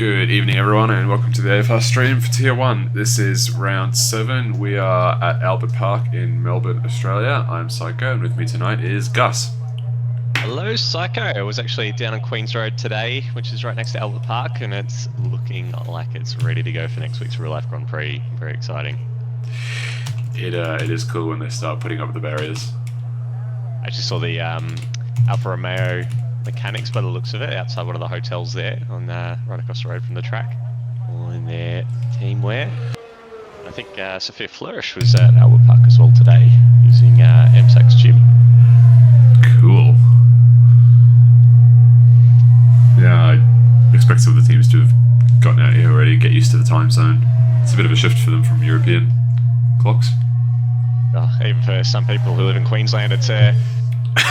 Good evening, everyone, and welcome to the AFR stream for Tier 1. This is round 7. We are at Albert Park in Melbourne, Australia. I'm Psycho, and with me tonight is Gus. Hello, Psycho. I was actually down on Queens Road today, which is right next to Albert Park, and it's looking like it's ready to go for next week's Real Life Grand Prix. Very exciting. It is cool when they start putting up the barriers. I actually saw the Alfa Romeo mechanics by the looks of it outside one of the hotels there on right across the road from the track, all in their team wear. I think Sophia Flourish was at Albert Park as well today using MSAC's gym. Cool. Yeah, I expect some of the teams to have gotten out here already, get used to the time zone. It's a bit of a shift for them from European clocks. Oh, even for some people who live in Queensland, it's a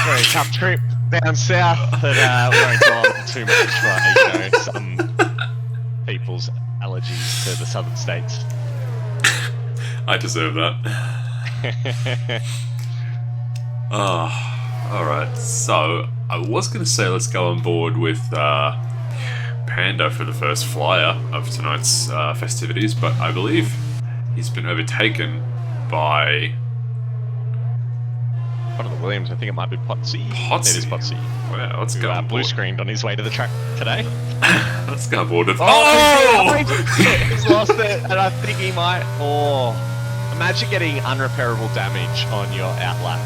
very tough trip down south, but we won't go on too much for some people's allergies to the southern states. I deserve that. Alright, so I was going to say let's go on board with Panda for the first flyer of tonight's festivities, but I believe he's been overtaken by one of the Williams. I think it might be Potsy. Potsy? It is Potsy. Wow, let's go on blue board. Screened on his way to the track today. Let's go on board with... He's lost it, and I think he might... imagine getting unrepairable damage on your outlap.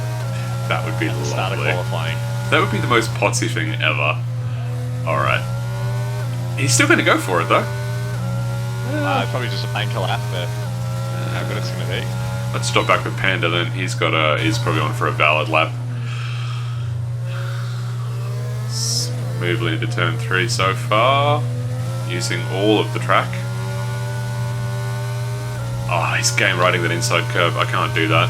That would be at the start of qualifying. That would be the most Potsy thing ever. Alright. He's still going to go for it, though. Probably just a banker lap, but how good it's going to be. Let's stop back with Panda then. He's probably on for a valid lap. Smoothly into turn 3 so far, using all of the track. Oh, he's game riding that inside curve. I can't do that.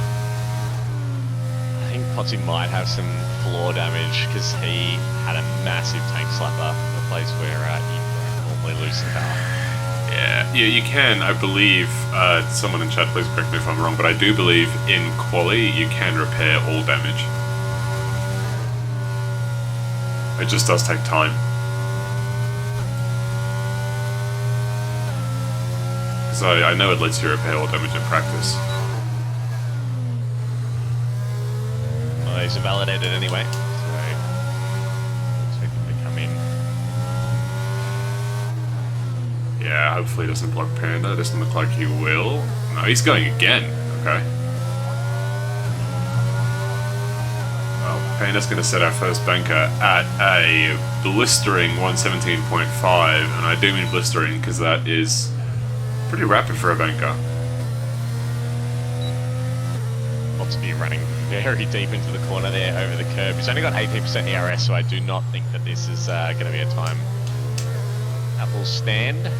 I think Potsy might have some floor damage because he had a massive tank slapper in a place where you normally lose the car. Yeah, you can, I believe, someone in chat, please correct me if I'm wrong, but I do believe in quali you can repair all damage. It just does take time. Because I know it lets you repair all damage in practice. Well, he's invalidated anyway, so expect him to come in. Yeah, hopefully he doesn't block Panda. It doesn't look like he will. No, he's going again. Okay. Well, Panda's going to set our first banker at a blistering 117.5, and I do mean blistering because that is pretty rapid for a banker. Lots to be running very deep into the corner there over the curb. He's only got 18% ERS, so I do not think that this is going to be a time that will stand.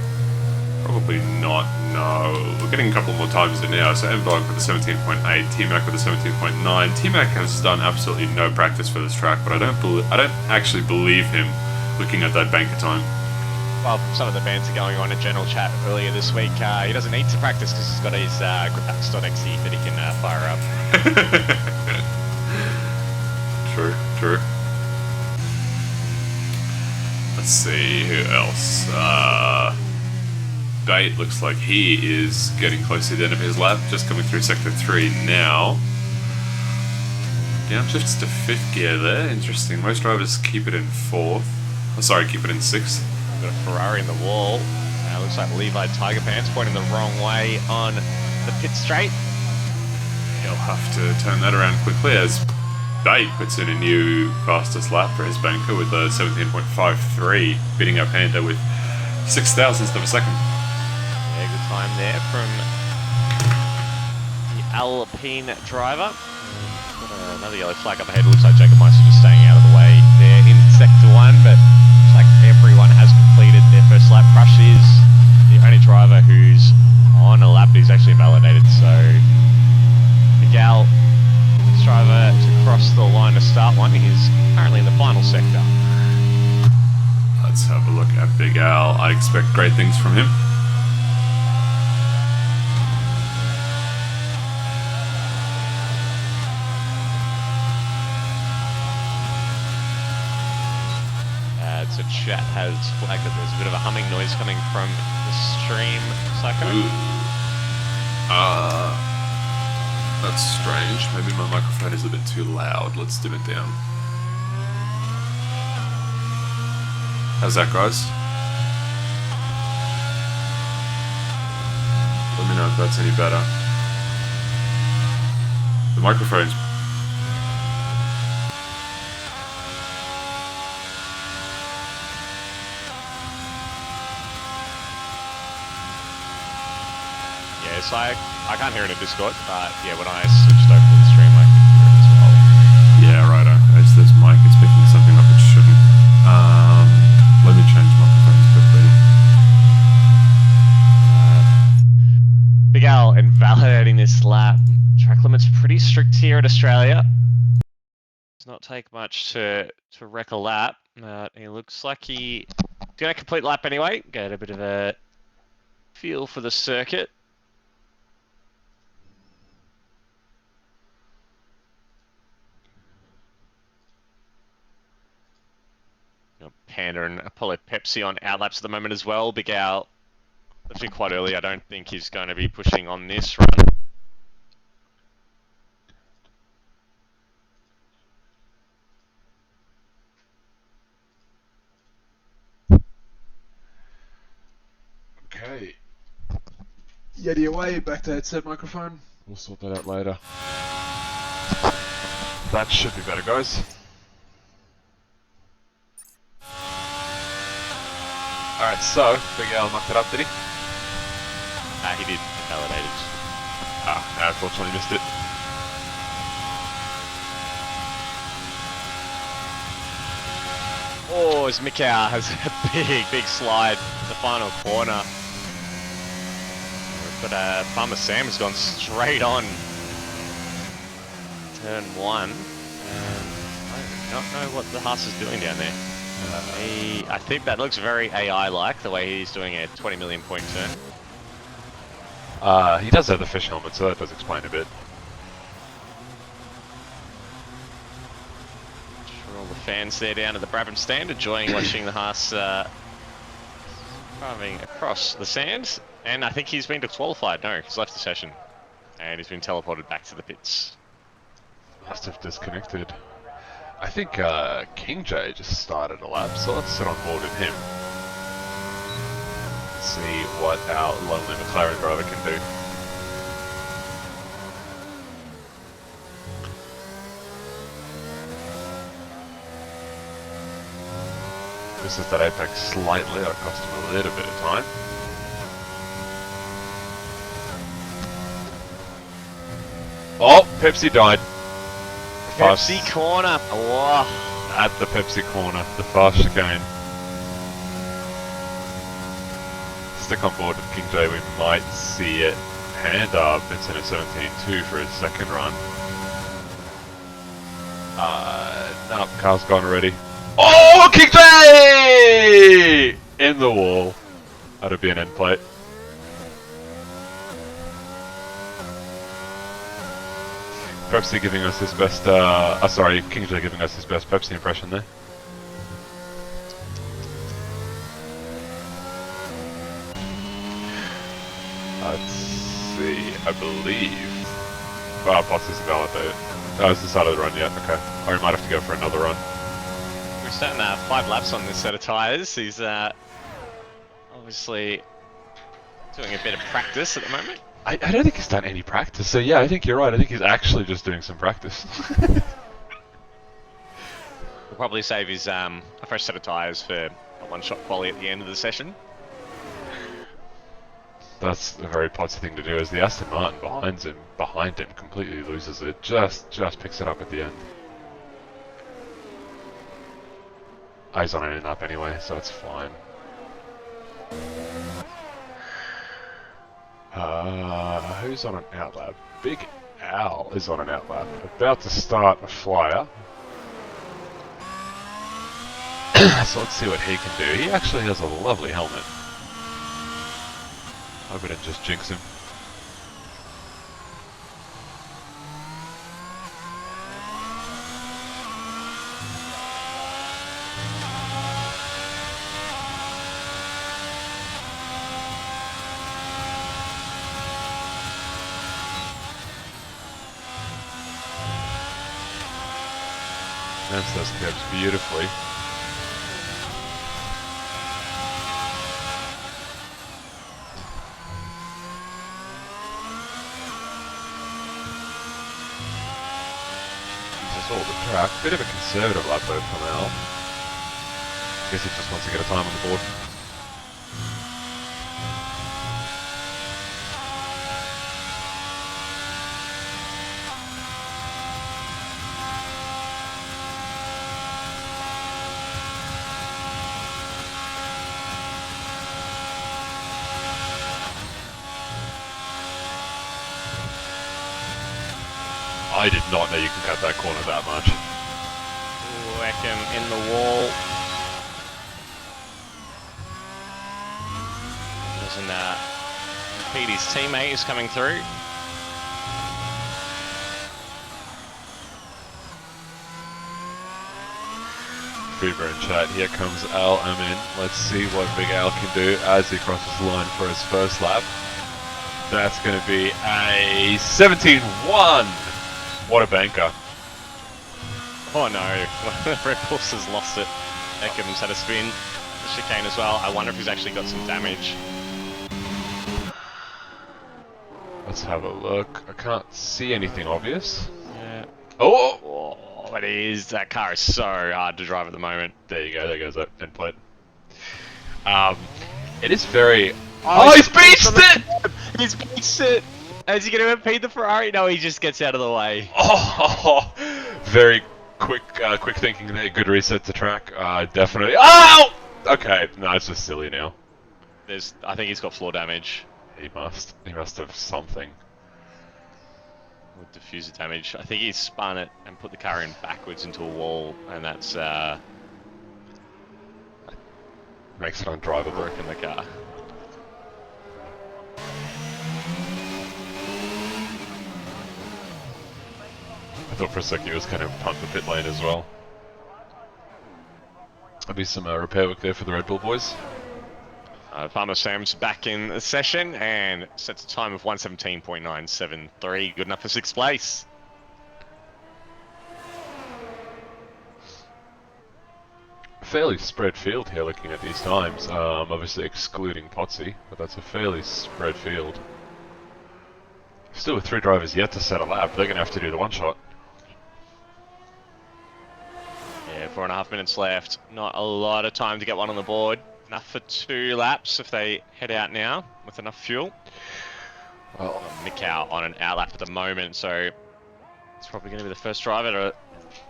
Probably not, no. We're getting a couple more times in now. So M-Dog with a 17.8, T-Mac with a 17.9. T-Mac has done absolutely no practice for this track, but I don't actually believe him looking at that banker time. Well, some of the bands are going on in general chat earlier this week. He doesn't need to practice because he's got his gripax.exe that he can fire up. True. Let's see, who else? Bait looks like he is getting close to the end of his lap, just coming through sector 3 now. Downshifts to 5th gear there, interesting. Most drivers keep it in 4th. Oh, sorry, keep it in 6th. Got a Ferrari in the wall. Looks like Levi Tiger Pants pointing the wrong way on the pit straight. He'll have to turn that around quickly as Bait puts in a new fastest lap for his banker with a 17.53, beating up Panda with 0.006 of a second. Yeah, good time there from the Alpine driver. Got another yellow flag up ahead. Looks like Jacob Meister just staying out of the way there in sector 1, but looks like everyone has completed their first lap. Crush is the only driver who's on a lap who's actually invalidated, so Miguel, this driver to cross the line to start one, is currently in the final sector. Let's have a look at Big Al. I expect great things from him. So chat has flagged that there's a bit of a humming noise coming from the stream, Psycho. Ooh. That's strange. Maybe my microphone is a bit too loud. Let's dim it down. How's that, guys? Let me know if that's any better. The microphone's... Yeah, so I can't hear it in Discord, but yeah, when I switched over to the stream, I could hear it as well. Yeah, righto. It's this mic. It's picking something up it shouldn't. Let me change microphones quickly. Big Al invalidating this lap. Track limit's pretty strict here at Australia. Does not take much to wreck a lap. He looks like he's going to complete lap anyway. Get a bit of a feel for the circuit. Panda and Apollo Pepsi on outlaps at the moment as well. Big Al, actually quite early. I don't think he's going to be pushing on this run. Okay. Yeti away, back to headset microphone. We'll sort that out later. That should be better, guys. Alright, so, Big Al knocked it up, did he? He did invalidate it. I unfortunately missed it. Oh, as Mikau has a big slide in the final corner. But Farmer Sam has gone straight on turn 1. I do not know what the Haas is doing down there. I think that looks very AI-like, the way he's doing a 20 million point turn. He does have the fish helmet, so that does explain a bit. For all the fans there down at the Brabham stand, enjoying watching the Haas driving across the sand. And I think he's been disqualified. No, he's left the session. And he's been teleported back to the pits. Must have disconnected. I think King J just started a lap, so let's sit on board with him. See what our lonely McLaren driver can do. This is that apex slightly, that cost him a little bit of time. Oh, Pepsi died. Pepsi corner. Oh. At the Pepsi corner, the fast chicane. Stick on board with King J, we might see it. Hand up, it's in a 17.2 for his second run. No, car's gone already. Oh, King J! In the wall. That'll be an end plate. Pepsi giving us his best, sorry, King J giving us his best Pepsi impression there. Let's see, I believe... Potts is validated. Oh, it's the start of the run yet, okay. Or he might have to go for another run. We're starting 5 laps on this set of tyres. He's obviously doing a bit of practice at the moment. I don't think he's done any practice, so yeah, I think you're right. I think he's actually just doing some practice. We'll probably save his a fresh set of tyres for a one-shot quali at the end of the session. That's a very Potsy thing to do, as the Aston Martin behind him completely loses it. Just picks it up at the end. He's on an in-up anyway, so it's fine. Who's on an outlap? Big Al is on an outlap. About to start a flyer. So let's see what he can do. He actually has a lovely helmet. Hope I didn't just jinx him. Answer those curves beautifully. Uses all the track. Bit of a conservative lap though from Al. Guess he just wants to get a time on the board. I did not know you can cut that corner that much. Whack him in the wall. Doesn't impede his teammate is coming through. Fever in chat, here comes Al Amin. Let's see what Big Al can do as he crosses the line for his first lap. That's going to be a 17-1. What a banker. Oh no, Red Bulls has lost it. Eckham's had a spin. The chicane as well. I wonder if he's actually got some damage. Let's have a look. I can't see anything obvious. Yeah. Oh! Oh, it is. That car is so hard to drive at the moment. There you go, there goes that end plate. It is very... Oh, he's beached it! He's beached it! Is he going to impede the Ferrari? No, he just gets out of the way. Oh, very quick thinking there. Good reset to track. Definitely. Oh! Okay, no, it's just silly now. I think he's got floor damage. He must have something. With diffuser damage. I think he's spun it and put the car in backwards into a wall, and that's makes it undrivable. broken the car. I thought for a second he was kind of pumped the pit lane as well. There'll be some repair work there for the Red Bull boys. Farmer Sam's back in the session and sets a time of 1:17.973. Good enough for 6th place. Fairly spread field here looking at these times. Obviously excluding Potsy, but that's a fairly spread field. Still with 3 drivers yet to set a lap, they're going to have to do the one shot. Yeah, 4.5 minutes left. Not a lot of time to get one on the board. Enough for 2 laps if they head out now with enough fuel. Well, Mikau on an outlap at the moment, so it's probably going to be the first driver to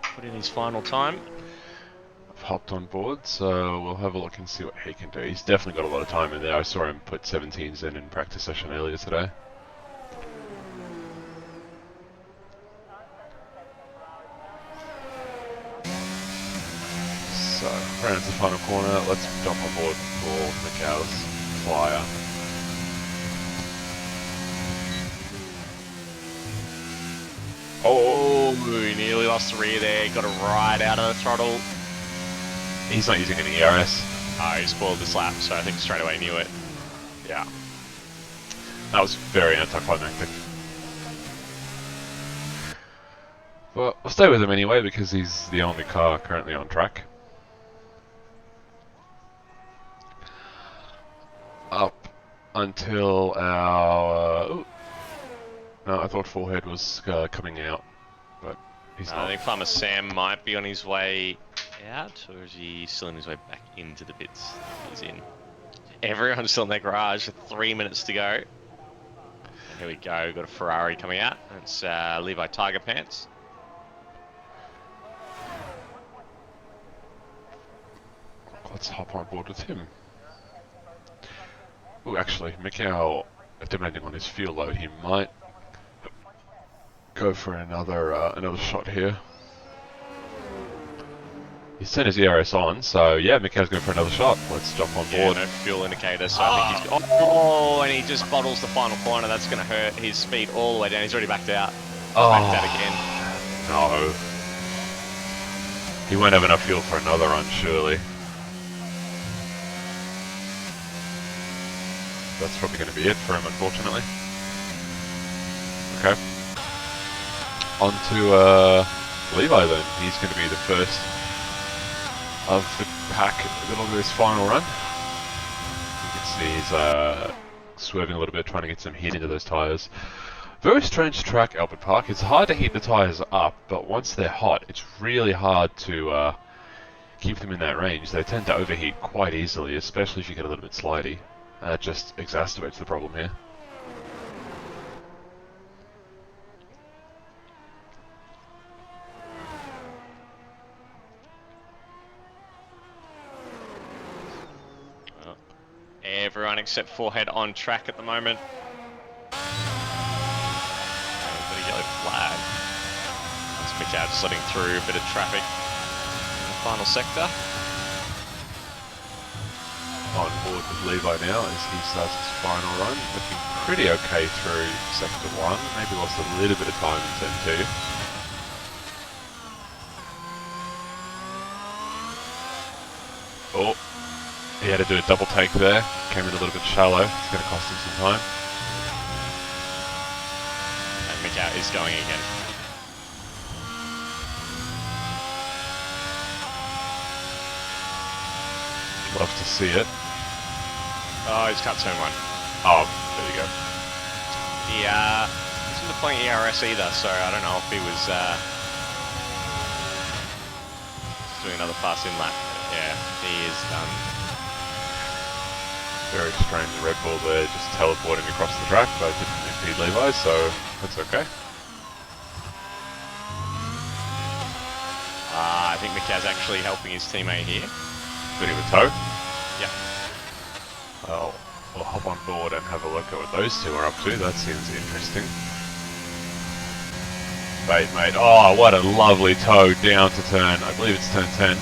put in his final time. I've hopped on board, so we'll have a look and see what he can do. He's definitely got a lot of time in there. I saw him put 17s in practice session earlier today. So, round to the final corner, let's jump on board for Mikau's flyer. Oh, he nearly lost the rear there. Got it right out of the throttle. He's not using any ERS. Oh, he spoiled this lap, so I think straight away knew it. Yeah. That was very anticlimactic. But we'll stay with him anyway because he's the only car currently on track. Up until our... ooh. No, I thought Forehead was coming out, but he's not. I think Farmer Sam might be on his way out, or is he still on his way back into the pits? He's in. Everyone's still in their garage with 3 minutes to go. And here we go, got a Ferrari coming out. It's Levi Tiger Pants. Let's hop on board with him. Ooh, actually, Mikau, depending on his fuel load, he might go for another shot here. He sent his ERS on, so yeah, Mikau's going for another shot. Let's jump on Yeah, board. no fuel indicator, so I think he's... Oh, and he just bottles the final corner. That's going to hurt his speed all the way down. He's already backed out. Backed out again. No. He won't have enough fuel for another run, surely. That's probably going to be it for him, unfortunately. Okay. On to Levi then. He's going to be the first of the pack that'll do his final run. You can see he's swerving a little bit, trying to get some heat into those tyres. Very strange track, Albert Park. It's hard to heat the tyres up, but once they're hot, it's really hard to keep them in that range. They tend to overheat quite easily, especially if you get a little bit slidey. That just exacerbates the problem here. Well, everyone except Forehead on track at the moment. Got a yellow flag. Let's pitch out, just letting through a bit of traffic in the final sector. On board with Levi now as he starts his final run. Looking pretty okay through sector 1. Maybe lost a little bit of time in turn 2. Oh, he had to do a double take there. Came in a little bit shallow. It's going to cost him some time. And Mikow is going again. Love to see it. Oh, he's cut turn 1. Oh, there you go. He wasn't deploying ERS either, so I don't know if he was doing another fast in lap. Yeah, he is done. Very strange Red Bull there, just teleporting across the track, but didn't impede Levi, so that's okay. I think Mikow's actually helping his teammate here. Bit of a tow. Yeah. Well, we'll hop on board and have a look at what those two are up to. That seems interesting. Bait, mate. Oh, what a lovely tow down to turn. I believe it's turn 10.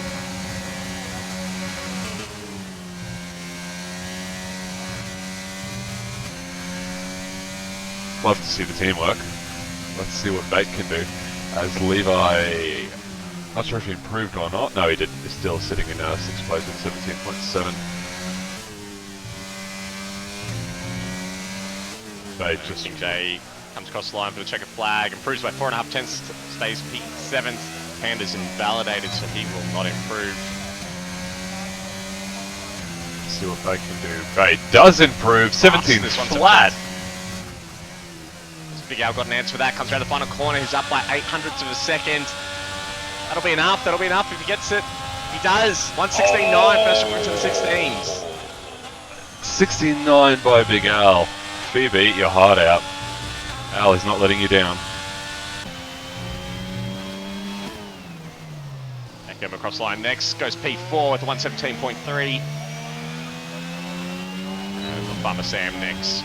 Love to see the teamwork. Let's see what Bait can do. As Levi, not sure if he improved or not. No, he didn't. He's still sitting in 6th place with 17.7. Bait just... Jay comes across the line for the checker flag, improves by 4.5 tenths, stays P7th. Panda's invalidated, so he will not improve. Let's see what Bait can do. Bait does improve. 17 flat. Big Al got an answer for that. Comes around the final corner. He's up by 800ths of a second. That'll be enough. That'll be enough if he gets it. He does. 116.9. First one into the 16s. 69 by Big Al. Phoebe, your heart out. Al is not letting you down. Ekem across the line next. Goes P4 with a 117.3. And Bummer Sam next.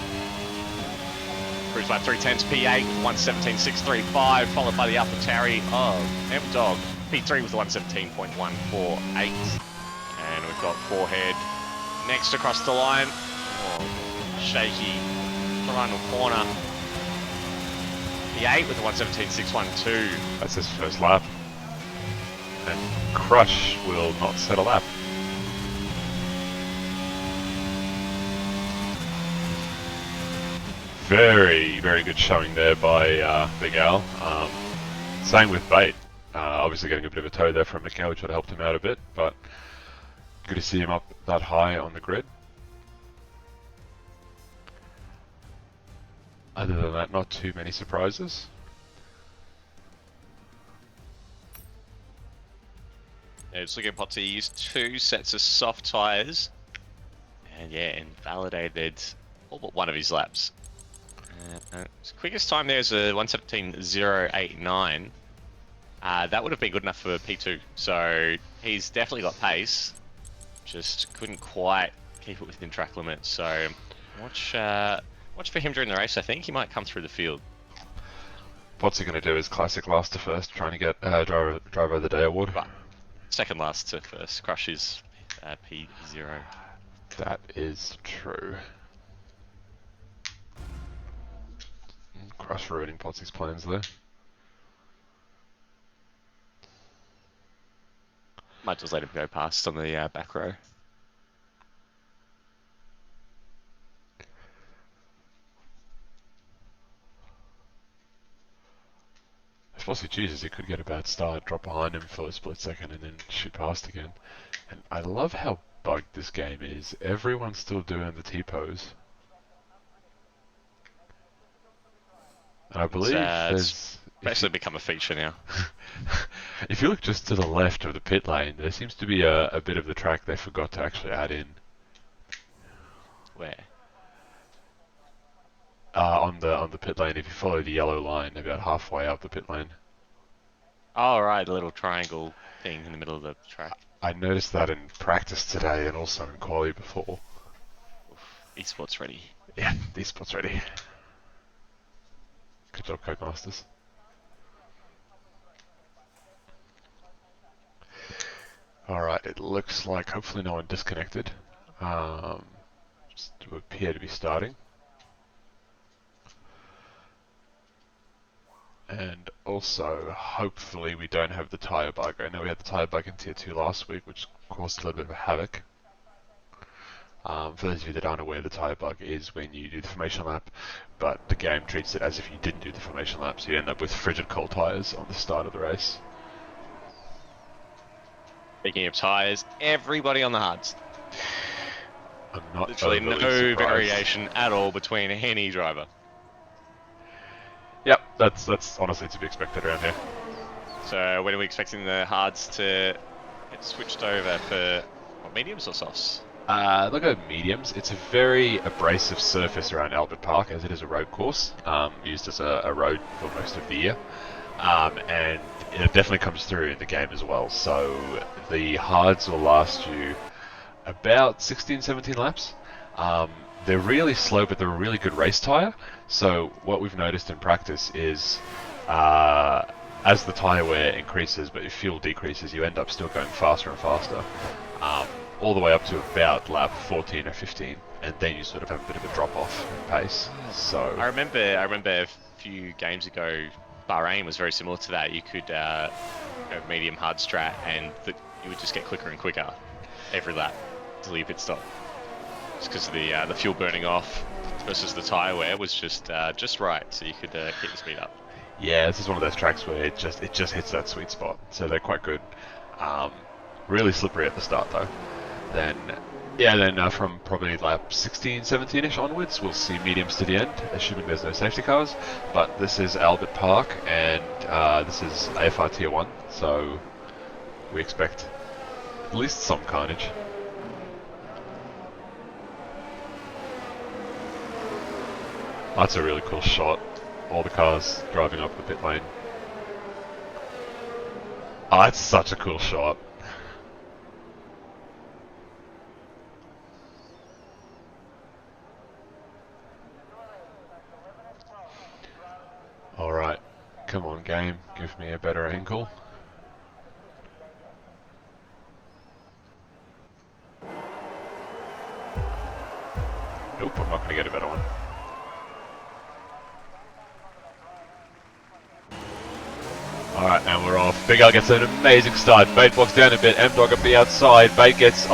Cruise by 3 tenths, P8, 117.635, followed by the Alpha Tauri of M-Dog, P3 with a 117.148. And we've got Forehead next across the line. Oh, shaky final corner. P8 with a 117.612. That's his first lap. And Crush will not set a lap. Very, very good showing there by Big Al. Same with Bait. Obviously getting a bit of a tow there from Mikau, which would have helped him out a bit, but good to see him up that high on the grid. Other than that, not too many surprises. Yeah, just looking at Potts, he used 2 sets of soft tyres, and yeah, invalidated all but one of his laps. His quickest time there is a 117.089. That would have been good enough for P2, so he's definitely got pace. Just couldn't quite keep it within track limits. So watch for him during the race. I think he might come through the field. What's he going to do? His classic last to first, trying to get driver of the day award. But second last to first. Crush is P0. That is true. Crush ruining Potsy's plans there. Might just let him go past on the back row. Aussie, Jesus, he could get a bad start, drop behind him for a split second, and then shoot past again. And I love how bugged this game is. Everyone's still doing the T-pose. And I believe It's basically become a feature now. if you look just to the left of the pit lane, there seems to be a bit of the track they forgot to actually add in. Where? On the pit lane, if you follow the yellow line, about halfway up the pit lane. Oh, right, the little triangle thing in the middle of the track. I noticed that in practice today and also in quali before. Esports ready. Yeah, these spots ready. Good job, Codemasters. Alright, it looks like hopefully no one disconnected. Just appear to be starting. And also, hopefully we don't have the tyre bug. I know we had the tyre bug in Tier 2 last week, which caused a little bit of havoc. For those of you that aren't aware, the tyre bug is when you do the formation lap, but the game treats it as if you didn't do the formation lap, so you end up with frigid cold tyres on the start of the race. Speaking of tyres, everybody on the hards. I'm not Literally no surprised. variation at all between any driver. Yep, that's honestly to be expected around here. So when are we expecting the hards to get switched over for what, mediums or softs? They'll go mediums. It's a very abrasive surface around Albert Park, as it is a road course, used as a road for most of the year. And it definitely comes through in the game as well. So the hards will last you about 16, 17 laps. They're really slow, but they're a really good race tyre. So what we've noticed in practice is as the tyre wear increases but your fuel decreases, you end up still going faster and faster. All the way up to about lap 14 or 15, and then you sort of have a bit of a drop-off in pace. So I remember a few games ago, Bahrain was very similar to that. You could go medium hard strat, and you would just get quicker and quicker every lap till your pit stop. Just because of the fuel burning off versus the tyre wear was just right, so you could keep the speed up. yeah, this is one of those tracks where it just hits that sweet spot. So they're quite good. Really slippery at the start though. Then from probably lap 16, 17ish onwards, we'll see mediums to the end, assuming there's no safety cars. But this is Albert Park, and this is AFR Tier 1, so we expect at least some carnage. That's a really cool shot. All the cars driving up the pit lane. Oh, that's such a cool shot. Alright, come on game, give me a better angle. Nope, I'm not going to get a better one. Alright, now we're off. Big Al gets an amazing start. Bait walks down a bit. M-Dog at the outside. Bait gets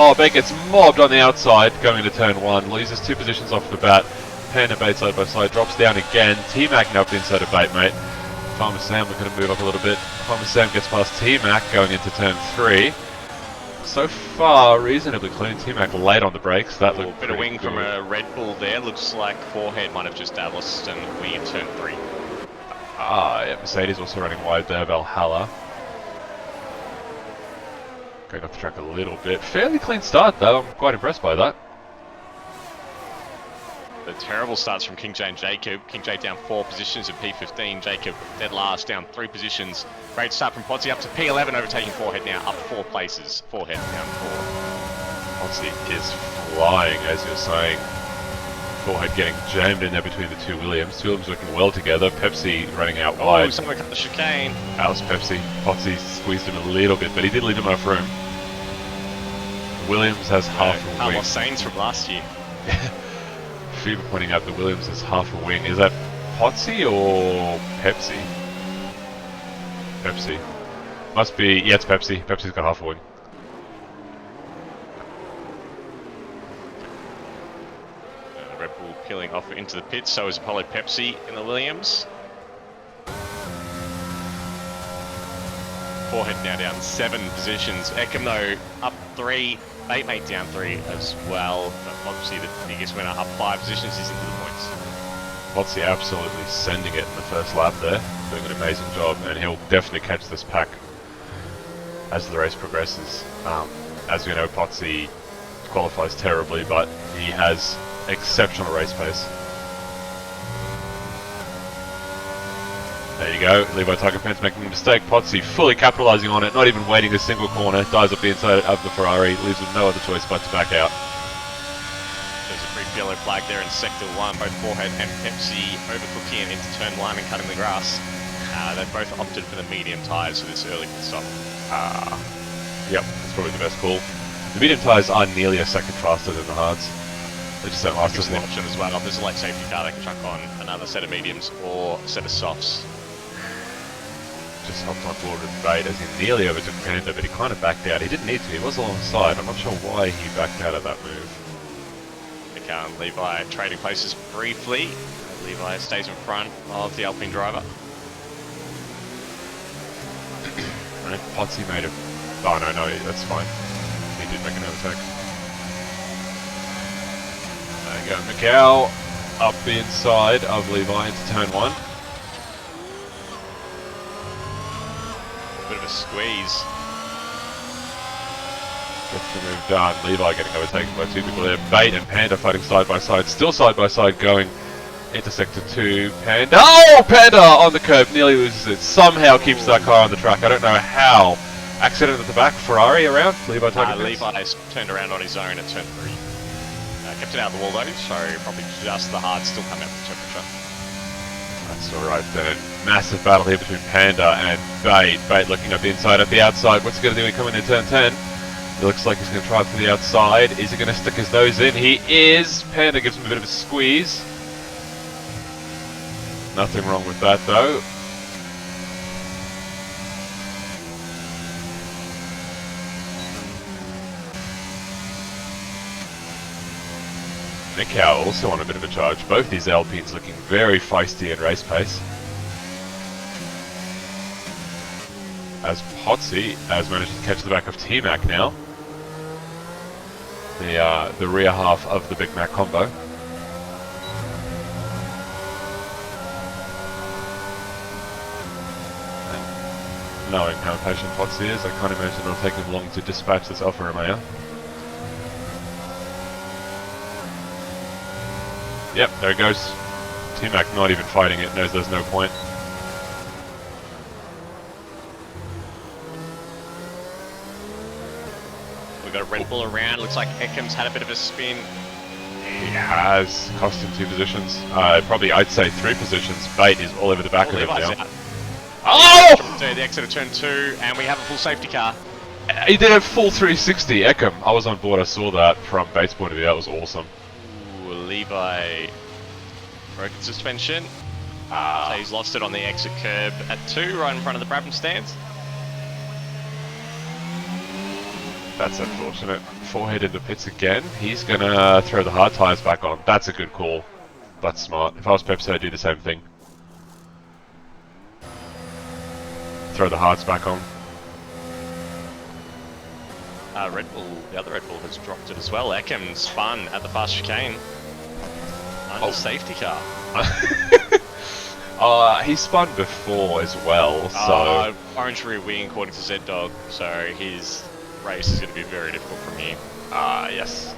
mobbed on the outside going into turn 1. Loses 2 positions off the bat. Panda Bait side by side. Drops down again. T-Mac now up the inside of Bait, mate. Farmer Sam looking to move up a little bit. Farmer Sam gets past T-Mac going into turn 3. So far, reasonably clean. T-Mac late on the brakes. That looked bit of wing good. from a Red Bull there. Looks like forehead might have just lost and wing in turn 3. Yeah, Mercedes also running wide there, Valhalla. Going off the track a little bit. Fairly clean start though, I'm quite impressed by that. The terrible starts from King J and Jacob. King J down 4 positions in P15. Jacob dead last, down 3 positions. Great start from Potsy up to P11, overtaking forehead now, up 4 places. Forehead down 4. Aussie is flying, as you're saying. Forehead getting jammed in there between the two Williams. Two Williams working well together. Pepsi running out wide. Oh, someone cut the chicane. Alice Pepsi. Potsy squeezed him a little bit, but he did leave him enough room. Williams has half a wing. Carlos Sainz from last year. Fever pointing out that Williams has half a wing. Is that Potsy or Pepsi? Pepsi. Must be, yeah, it's Pepsi. Pepsi's got half a wing. Red Bull peeling off into the pits, so is Apollo Pepsi in the Williams. Forehead now down 7 positions. Ekim though up 3. Batemate down 3 as well. But obviously the biggest winner up 5 positions is into the points. Aussie absolutely sending it in the first lap there, doing an amazing job, and he'll definitely catch this pack as the race progresses. As we know, Potsy qualifies terribly, but he has exceptional race pace. There you go, Levi Tiger Pants making a mistake. Potsy fully capitalising on it, not even waiting a single corner, dives up the inside of the Ferrari, leaves with no other choice but to back out. There's a brief yellow flag there in Sector 1, both Forehead and Pepsi overcooking it into turn 1 and cutting the grass. They've both opted for the medium tyres for this early pit stop. Yep, that's probably the best call. The medium tyres are nearly a second faster than the hards. They just don't last as long. Option as well. If there's a late safety car, they can chuck on another set of mediums or a set of softs. Just hopped on board with Bait as he nearly overtook Panda, but he kind of backed out. He didn't need to, he was alongside. I'm not sure why he backed out of that move. Levi trading places briefly. Levi stays in front of the Alpine driver. Right, Potsy made a... Oh no, that's fine. He did make an overtake. There you go, Macau up the inside of Levi into turn 1. Bit of a squeeze. Gets the move done. Levi getting overtaken by 2 people there. Bait and Panda fighting side by side. Still side by side going into sector 2. Panda. Oh! Panda on the curb. Nearly loses it. Somehow keeps that car on the track. I don't know how. Accident at the back. Ferrari around. Levi Levi's turned around on his own at turn 3. Kept it out of the wall though, so probably just the hard still coming up with temperature. That's alright then. Massive battle here between Panda and Bait. Bait looking up the inside at the outside. What's he going to do when coming in turn 10? It looks like he's going to try for the outside. Is he going to stick his nose in? He is! Panda gives him a bit of a squeeze. Nothing wrong with that though. Macau also on a bit of a charge. Both these Alpines looking very feisty in race pace. As Potsy has managed to catch the back of T-Mac now. The rear half of the Big Mac combo. And knowing how patient Potsy is, I can't imagine it'll take him long to dispatch this Alfa Romeo. Yep, there it goes. T-Mac not even fighting it, knows there's no point. We've got a Red Bull around, looks like Ekim's had a bit of a spin. He has cost him 2 positions. Probably I'd say 3 positions. Bait is all over the back of him now. Out. Oh! So the exit of turn 2, and we have a full safety car. He did a full 360, Ekim. I was on board, I saw that from Bait's point of view, that was awesome. Levi broken suspension. So he's lost it on the exit curb at 2, right in front of the Brabham stands. That's unfortunate. Forehead into pits again. He's gonna throw the hard tyres back on. That's a good call. That's smart. If I was Pepsi, I'd do the same thing. Throw the hards back on. Red Bull, the other Red Bull has dropped it as well. Ekim spun at the fast chicane under safety car. He spun before as well, so... Orange rear wing according to Z-Dog, so his race is going to be very difficult from here. Yes.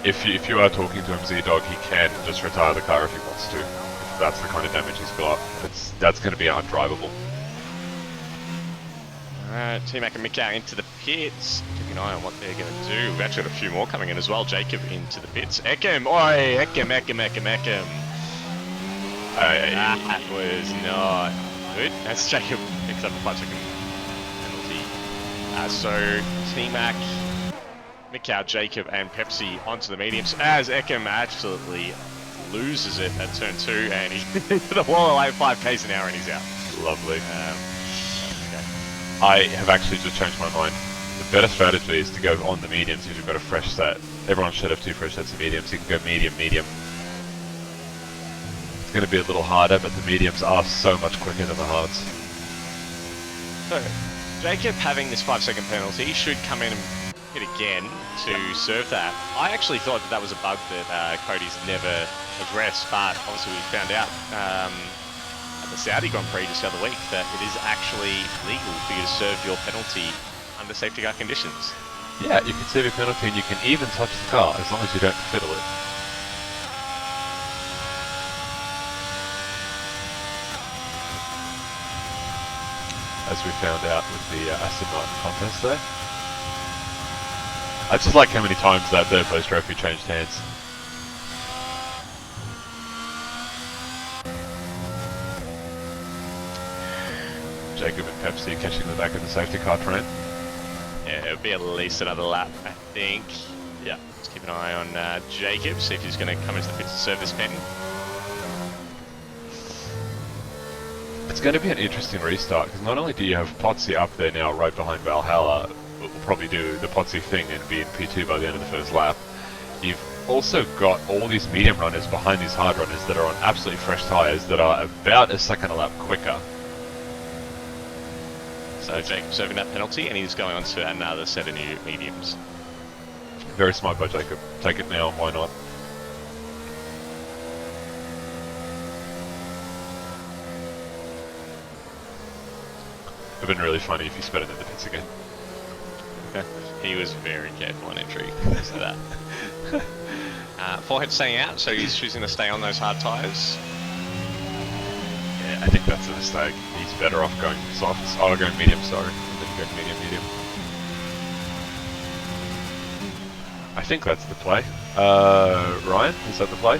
If you are talking to him, Z-Dog, he can just retire the car if he wants to. If that's the kind of damage he's got. That's going to be undrivable. Alright, T-Mac and Mick out into the pits. Keep an eye on what they're going to do. We've actually got a few more coming in as well. Jacob into the pits. Ekim! Oi! Ekim! That was not good. That's Jacob picks up a 5-second penalty. So, T-Mac, Mick, Jacob and Pepsi onto the mediums as Ekim absolutely loses it at turn 2 and he's into the wall at like 5 k's an hour and he's out. Lovely. I have actually just changed my mind. The better strategy is to go on the mediums if you've got a fresh set. Everyone should have 2 fresh sets of mediums. You can go medium. It's going to be a little harder, but the mediums are so much quicker than the hards. So, Jacob having this 5-second penalty should come in and hit again to serve that. I actually thought that was a bug that Cody's never addressed, but obviously we found out at the Saudi Grand Prix just the other week that it is actually legal for you to serve your penalty under safety car conditions. Yeah, you can serve your penalty and you can even touch the car as long as you don't fiddle it. As we found out with the Aston Martin contest there. I just like how many times that third place trophy changed hands. Jacob and Pepsi catching the back of the safety car train. Yeah, it'll be at least another lap, I think. Yeah, let's keep an eye on Jacob, see if he's going to come into the pit to serve this pen. It's going to be an interesting restart, because not only do you have Potsy up there now right behind Valhalla, will probably do the Potsy thing and be in P2 by the end of the first lap, you've also got all these medium runners behind these hard runners that are on absolutely fresh tyres that are about a second a lap quicker. So Jacob serving that penalty, and he's going on to another set of new mediums. Very smart by Jacob. Take it now, why not? It would have been really funny if he sped it in the pits again. He was very careful on entry, so that. Forehead staying out, so he's choosing to stay on those hard tyres. Yeah, I think that's a mistake. He's better off going soft. Oh, going medium, sorry. Than going medium. I think that's the play. Ryan, is that the play?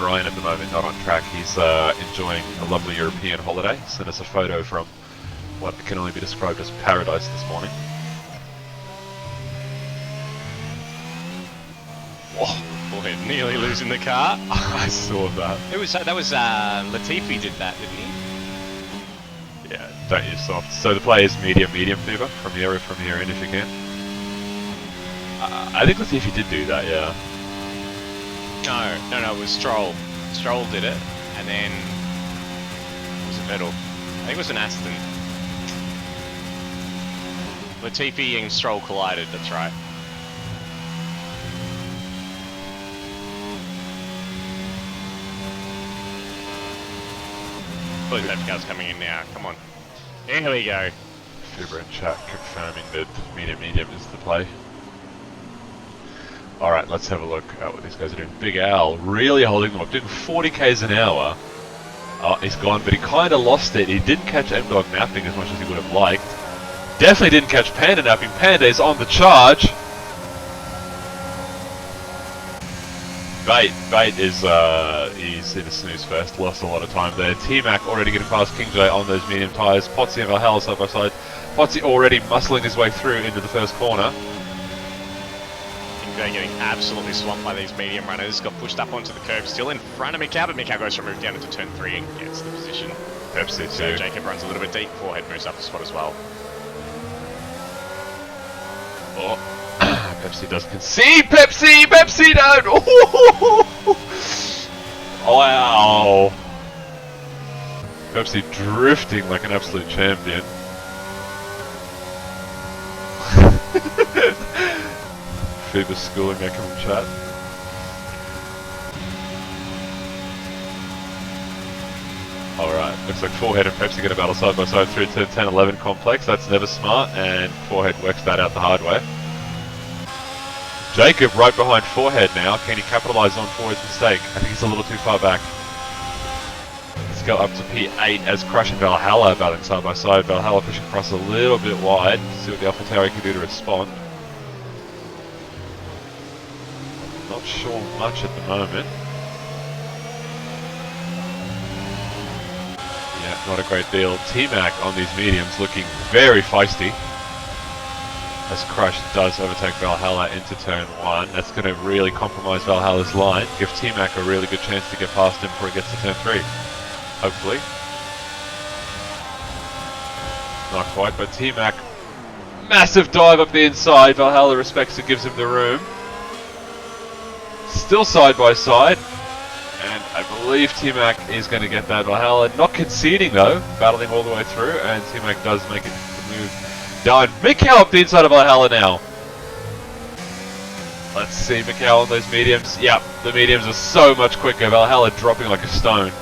Ryan at the moment not on track. He's enjoying a lovely European holiday. Sent us a photo from what can only be described as paradise this morning. Whoa. Forehead nearly losing the car. I saw that. That was Latifi did that, didn't he? Yeah, don't use soft. So the play is medium fever from here in if you can. I think Latifi did do that, yeah. No, it was Stroll. Stroll did it, and then it was a Vettel. I think it was an Aston. Latifi and Stroll collided, that's right. Fully safety car's coming in now, come on. Here we go. Fibber and chat confirming that medium is the play. Alright, let's have a look at what these guys are doing. Big Al really holding them up, doing 40 k's an hour. Oh, he's gone, but he kind of lost it. He didn't catch M-Dog napping as much as he would have liked. Definitely didn't catch Panda napping. Panda is on the charge. Bait is, he's in a snooze fest, lost a lot of time there. T-Mac already getting past King J on those medium tyres. Potsy and Valhalla side by side. Potsy already muscling his way through into the first corner. Getting absolutely swamped by these medium runners, got pushed up onto the curb, still in front of Mikau, but Mikau goes to move down into turn 3 and gets the position. Pepsi So too. Jacob runs a little bit deep, Forehead moves up the spot as well. Oh, Pepsi does concede. Pepsi don't. Oh, wow. Pepsi drifting like an absolute champion. Fever schooling that from chat. Alright, looks like Forehead and Pepsi going to battle side by side through to 10-11 complex. That's never smart, and Forehead works that out the hard way. Jacob right behind Forehead now. Can he capitalise on Forehead's mistake? I think he's a little too far back. Let's go up to P8 as Crush and Valhalla battling side by side. Valhalla pushing across a little bit wide. See what the AlphaTauri can do to respond. Not sure much at the moment. Yeah, not a great deal. T-Mac on these mediums looking very feisty. As Crush does overtake Valhalla into turn 1. That's going to really compromise Valhalla's line. Give T-Mac a really good chance to get past him before he gets to turn 3. Hopefully. Not quite, but T-Mac, massive dive up the inside. Valhalla respects and gives him the room. Still side by side, and I believe T-Mac is going to get that Valhalla. Not conceding though, battling all the way through, and T-Mac does make it the move done. Mikau up the inside of Valhalla now. Let's see, Mikau on those mediums. Yep, the mediums are so much quicker. Valhalla dropping like a stone.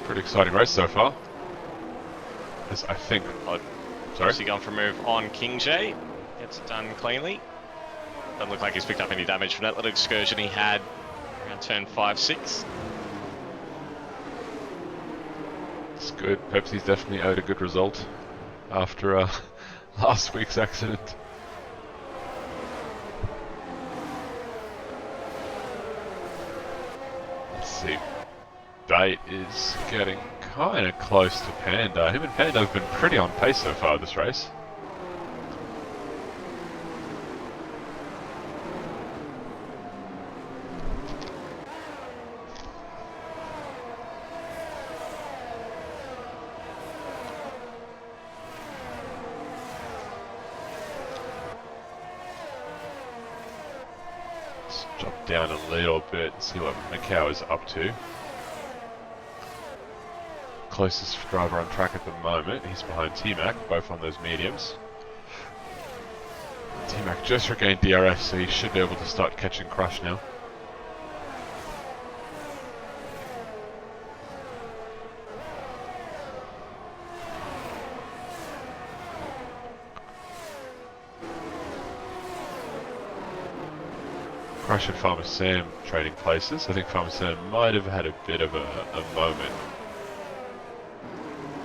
Pretty exciting race so far. As I think. Sorry? Aussie going for a move on King J. Gets it done cleanly. Doesn't look like he's picked up any damage from that little excursion he had around turn 5-6. It's good. Pepsi's definitely owed a good result after last week's accident. Let's see. Bait is getting kind of close to Panda. Him and Panda have been pretty on pace so far this race. Let's drop down a little bit and see what Mikau is up to. Closest driver on track at the moment. He's behind T-Mac, both on those mediums. T-Mac just regained DRS, so he should be able to start catching Crush now. Crush and Farmer Sam trading places. I think Farmer Sam might have had a bit of a moment.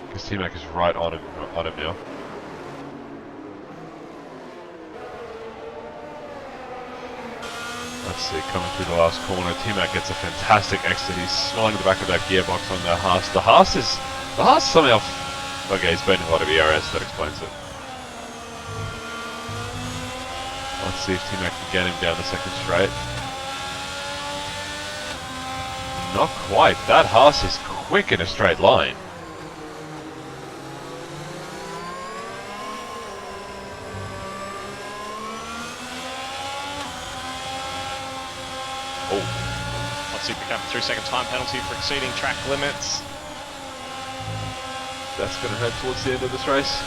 Because T-Mac is right on him now. Let's see, coming through the last corner, T-Mac gets a fantastic exit. He's smelling the back of that gearbox on the Haas. The Haas somehow... Okay, he's burning a lot of ERS, that explains it. Let's see if T-Mac can get him down the second straight. Not quite. That Haas is quick in a straight line. Aussie pick up a 3-second time penalty for exceeding track limits. That's going to head towards the end of this race.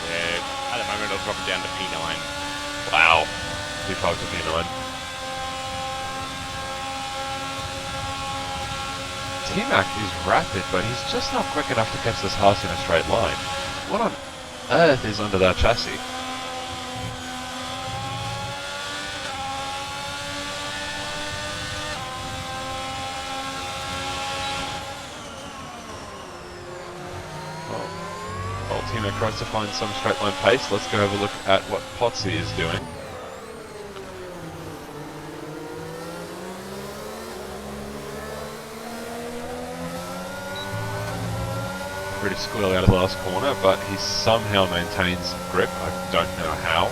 Yeah, at the moment it'll drop it down to P9. Wow. P5 to P9. T-Mac is rapid, but he's just not quick enough to catch this Haas in a straight line. What on earth is under that chassis? T-Mac tries to find some straight line pace. Let's go have a look at what Potsy is doing. Pretty squirrely out of the last corner, but he somehow maintains grip. I don't know how.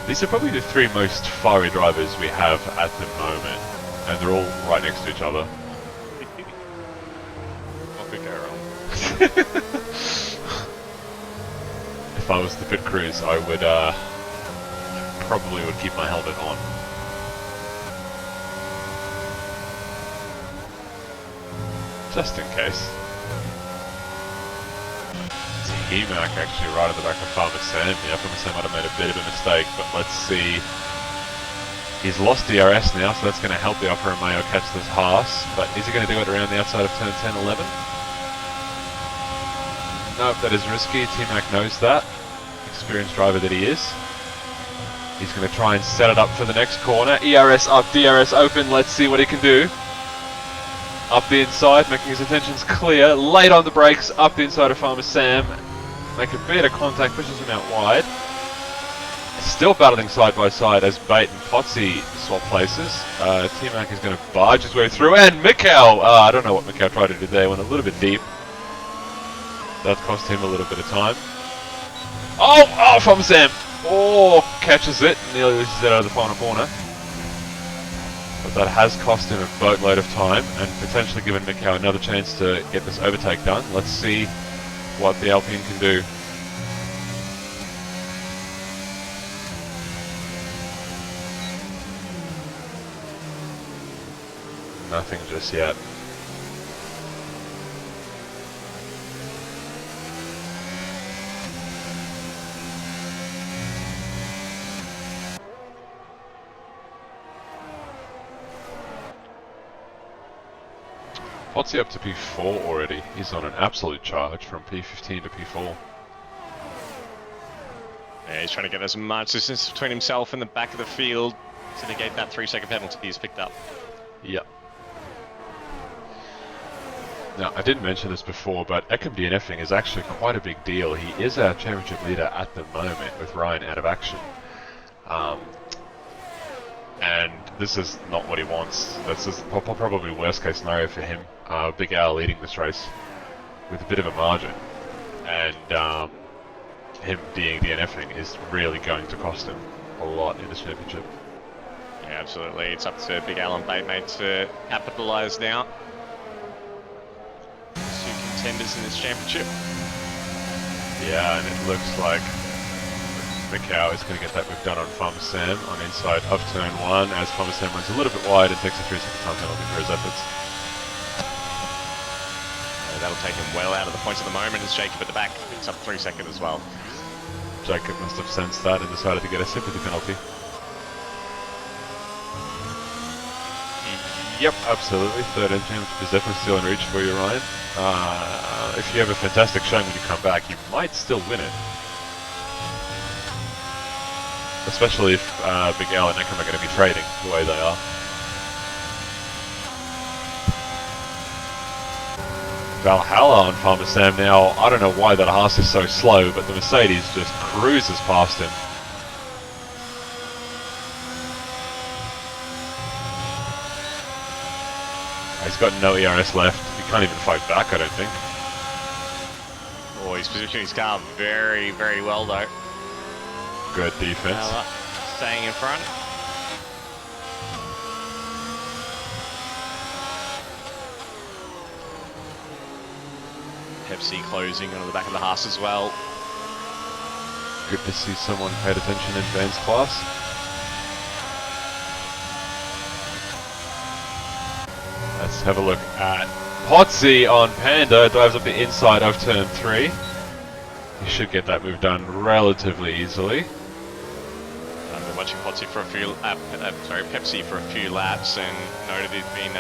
These are probably the three most fiery drivers we have at the moment. And they're all right next to each other. If I was the pit crews, I would probably would keep my helmet on. Just in case. T-Mac actually right at the back of Farmer Sam. Yeah, Farmer Sam might have made a bit of a mistake, but let's see. He's lost DRS now, so that's going to help the Alfa Romeo catch this Haas. But is he going to do it around the outside of turn 10, 11? Nope, that is risky. T-Mac knows that. Experienced driver that he is. He's going to try and set it up for the next corner. ERS up, DRS open. Let's see what he can do. Up the inside, making his intentions clear. Late on the brakes, up the inside of Farmer Sam. Make a bit of contact, pushes him out wide. Still battling side by side as Bait and Potsy swap places. T-Mac is going to barge his way through, and Mikau! I don't know what Mikau tried to do there, went a little bit deep. That cost him a little bit of time. Oh, from Sam! Oh, catches it, nearly loses it out of the final corner. But that has cost him a boatload of time and potentially given Mikau another chance to get this overtake done. Let's see what the Alpine can do. Nothing just yet. Pottsy up to P4 already. He's on an absolute charge from P15 to P4. Yeah, he's trying to get as much distance between himself and the back of the field to negate that 3-second penalty he's picked up. Yep. Now, I didn't mention this before, but Ekam DNFing is actually quite a big deal. He is our championship leader at the moment with Ryan out of action. And this is not what he wants. This is probably worst case scenario for him. Big Al leading this race with a bit of a margin. And him being DNFing is really going to cost him a lot in this championship. Yeah, absolutely. It's up to Big Al and Batemate to capitalise now. Two contenders in this championship. Yeah, and it looks like Mikau is going to get that move done on Farmer Sam on inside of turn 1 as Farmer Sam runs a little bit wide and takes a 3-second time penalty for his efforts. That'll take him well out of the points at the moment as Jacob at the back picks up 3-second as well. Jacob must have sensed that and decided to get a sympathy penalty. Yep, absolutely. Third end championship is definitely still in reach for you, Ryan. If you have a fantastic showing when you come back, you might still win it. Especially if Big Al and Ekam are going to be trading the way they are. Valhalla on Farmer Sam now. I don't know why that Haas is so slow, but the Mercedes just cruises past him. He's got no ERS left. He can't even fight back, I don't think. Oh, he's positioning his car very, very well though. Good defense. Staying in front. Pepsi closing onto the back of the Haas as well. Good to see someone paid attention in advanced class. Let's have a look at Pottsy on Panda. Dives up the inside of turn 3. He should get that move done relatively easily. I've been watching Pottsy for a few, Pepsi for a few laps, and noted he's been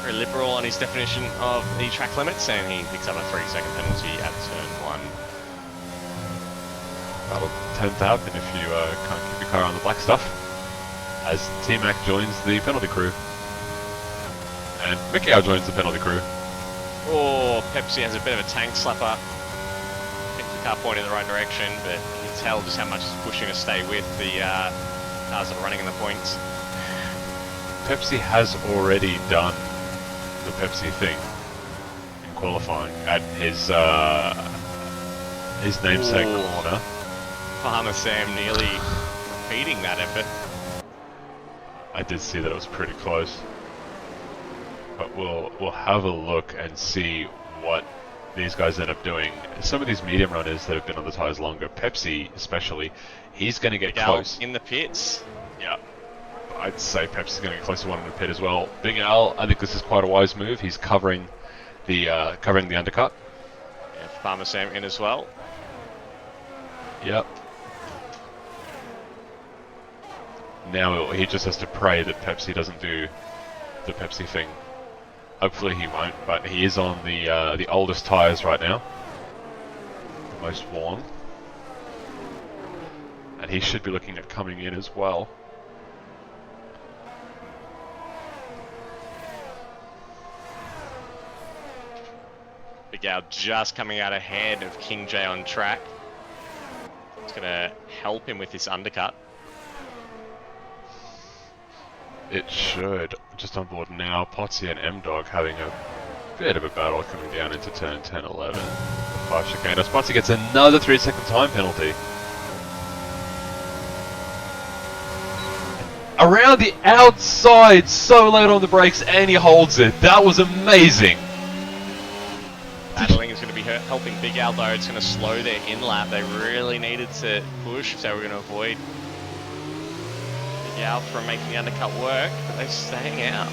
very liberal on his definition of the track limits, and he picks up a 3-second penalty at turn 1. That'll 10th happen if you can't keep your car on the black stuff. As T-Mac joins the penalty crew. And Mikau joins the penalty crew. Oh, Pepsi has a bit of a tank slapper. Gets the car pointing in the right direction, but you can tell just how much it's pushing to stay with the cars that are running in the points. Pepsi has already done the Pepsi thing in qualifying at his namesake corner. Farmer Sam nearly repeating that effort. I did see that it was pretty close. But we'll have a look and see what these guys end up doing. Some of these medium runners that have been on the tyres longer, Pepsi especially, he's going to get close. In the pits. Yeah. I'd say Pepsi's going to get close to one in the pit as well. Big Al, I think this is quite a wise move. He's covering the undercut. Yeah, Farmer Sam in as well. Yep. Now he just has to pray that Pepsi doesn't do the Pepsi thing. Hopefully he won't, but he is on the oldest tyres right now. The most worn. And he should be looking at coming in as well. Big Al just coming out ahead of King J on track. It's going to help him with this undercut. It should. Just on board now, Pottsy and M-Dog having a Bit of a battle coming down into turn 10, 11. 5 chicane. Spotsy gets another 3-second time penalty. Around the outside, so late on the brakes, and he holds it. That was amazing. Battling is going to be helping Big Al though. It's going to slow their in lap. They really needed to push if they were going to avoid Big Al from making the undercut work, but they're staying out.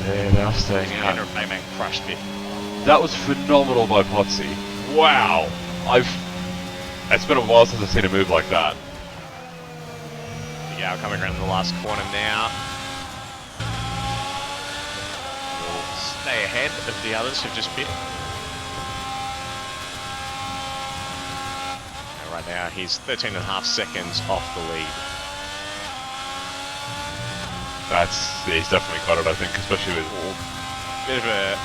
Yeah, they're staying out. And Bayman crushed it. That was phenomenal by Potsy. Wow. It's been a while since I've seen a move like that. Big Al coming around the last corner now. Will stay ahead of the others who've just bit. And right now he's 13.5 seconds off the lead. He's definitely got it, I think, especially with... Bit of a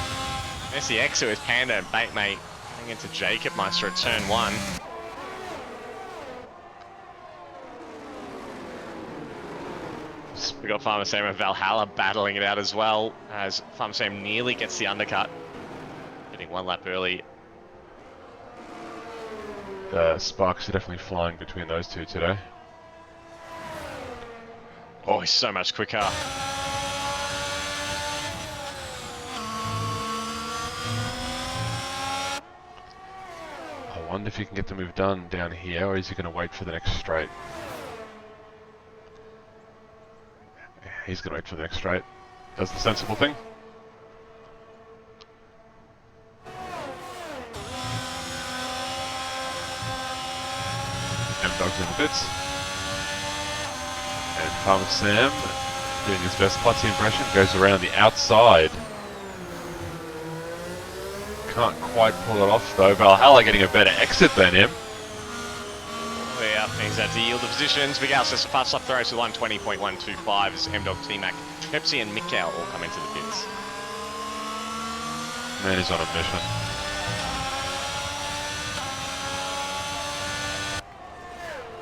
messy exit with Panda and Baitmate going into Jacob Meister at turn 1. We got Farmer Sam and Valhalla battling it out as well, as Farmer Sam nearly gets the undercut, getting 1 lap early. The sparks are definitely flying between those two today. Oh, he's so much quicker. I wonder if he can get the move done down here, or is he going to wait for the next straight? He's going to wait for the next straight. That's the sensible thing. M-Dog's in the pits. And Farmer Sam, doing his best Potsy impression, goes around the outside. Can't quite pull it off though. Valhalla getting a better exit than him. Yeah, he's had to yield the positions. Big Al says the fast lap throws to 120.125 as M-Dog, T-Mac, Pepsi and Mikkel all come into the pits. Man is on a mission.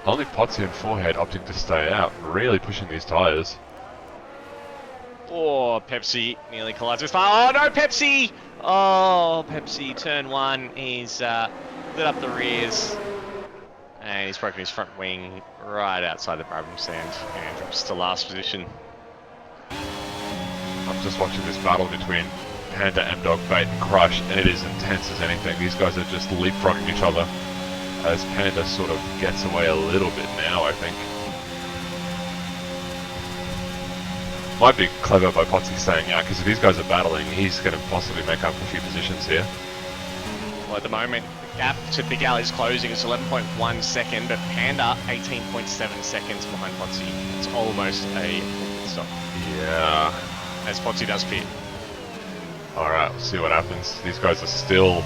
Only Potsy and Forehead opting to stay out, really pushing these tyres. Oh, Pepsi nearly collides with fire. Oh no, Pepsi! Oh, Pepsi, turn 1. He's lit up the rears. And he's broken his front wing right outside the Brabham stand and drops to last position. I'm just watching this battle between Panda, M-Dog, Bait and Crush, and it is intense as anything. These guys are just leapfrogging each other as Panda sort of gets away a little bit now, I think. Might be clever by Potsy staying out, because if these guys are battling, he's going to possibly make up a few positions here. Well, at the moment, the gap to Big Al is closing. It's 11.1 second, but Panda 18.7 seconds behind Potsy. It's almost a full stop. Yeah. As Potsy does pit. Alright, we'll see what happens. These guys are still